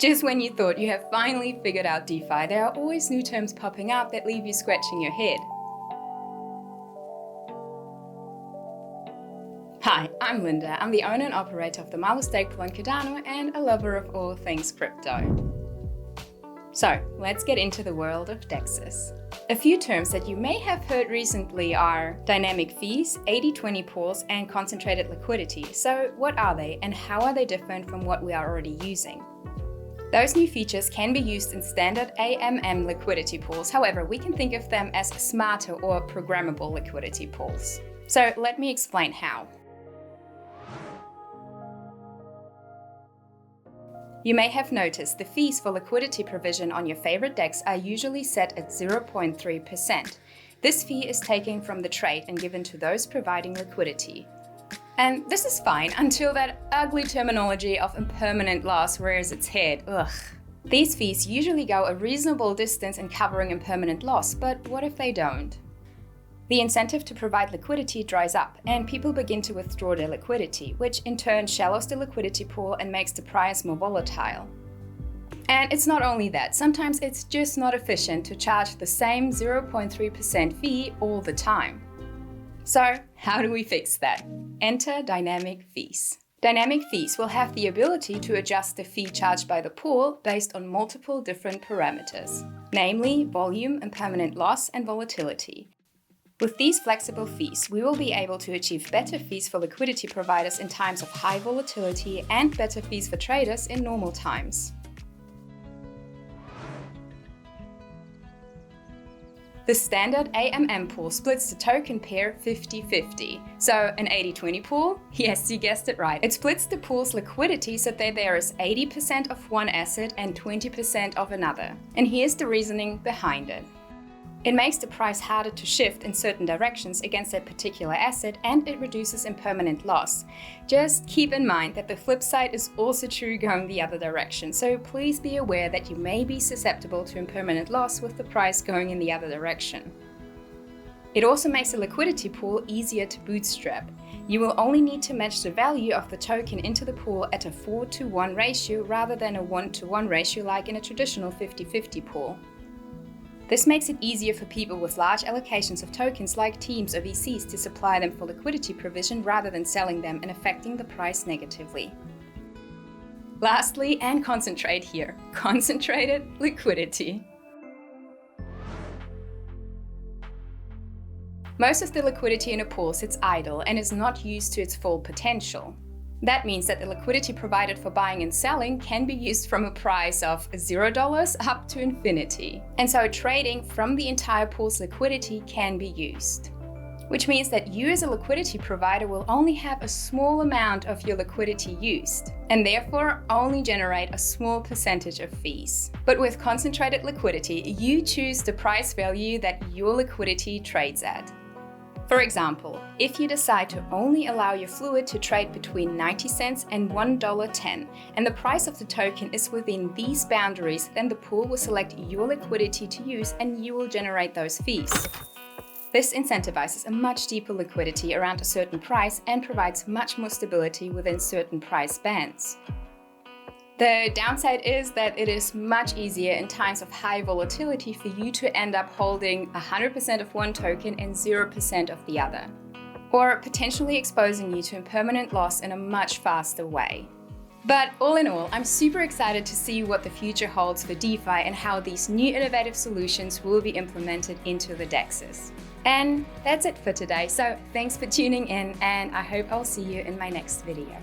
Just when you thought you have finally figured out DeFi, there are always new terms popping up that leave you scratching your head. Hi, I'm Linda. I'm the owner and operator of the MALU Pool on Cardano and a lover of all things crypto. So, let's get into the world of DEXs. A few terms that you may have heard recently are dynamic fees, 80/20 pools, and concentrated liquidity. So, what are they and how are they different from what we are already using? Those new features can be used in standard AMM liquidity pools. However, we can think of them as smarter or programmable liquidity pools. So, let me explain how. You may have noticed the fees for liquidity provision on your favorite DEX are usually set at 0.3%. This fee is taken from the trade and given to those providing liquidity. And this is fine until that ugly terminology of impermanent loss rears its head. Ugh. These fees usually go a reasonable distance in covering impermanent loss, but what if they don't? The incentive to provide liquidity dries up and people begin to withdraw their liquidity, which in turn shallows the liquidity pool and makes the price more volatile. And it's not only that, sometimes it's just not efficient to charge the same 0.3% fee all the time. So how do we fix that? Enter dynamic fees. Dynamic fees will have the ability to adjust the fee charged by the pool based on multiple different parameters, namely volume, impermanent loss, and volatility. With these flexible fees, we will be able to achieve better fees for liquidity providers in times of high volatility and better fees for traders in normal times. The standard AMM pool splits the token pair 50-50. So an 80/20 pool? Yes, you guessed it right. It splits the pool's liquidity so that there is 80% of one asset and 20% of another. And here's the reasoning behind it. It makes the price harder to shift in certain directions against a particular asset, and it reduces impermanent loss. Just keep in mind that the flip side is also true going the other direction, so please be aware that you may be susceptible to impermanent loss with the price going in the other direction. It also makes the liquidity pool easier to bootstrap. You will only need to match the value of the token into the pool at a 4:1 ratio rather than a 1:1 ratio like in a traditional 50/50 pool. This makes it easier for people with large allocations of tokens like teams or VCs to supply them for liquidity provision rather than selling them and affecting the price negatively. Lastly, and concentrate here, concentrated liquidity. Most of the liquidity in a pool sits idle and is not used to its full potential. That means that the liquidity provided for buying and selling can be used from a price of $0 up to infinity. And so trading from the entire pool's liquidity can be used. Which means that you as a liquidity provider will only have a small amount of your liquidity used, and therefore only generate a small percentage of fees. But with concentrated liquidity, you choose the price value that your liquidity trades at. For example, if you decide to only allow your fluid to trade between 90 cents and $1.10, and the price of the token is within these boundaries, then the pool will select your liquidity to use and you will generate those fees. This incentivizes a much deeper liquidity around a certain price and provides much more stability within certain price bands. The downside is that it is much easier in times of high volatility for you to end up holding 100% of one token and 0% of the other, or potentially exposing you to impermanent loss in a much faster way. But all in all, I'm super excited to see what the future holds for DeFi and how these new innovative solutions will be implemented into the DEXs. And that's it for today, so thanks for tuning in and I hope I'll see you in my next video.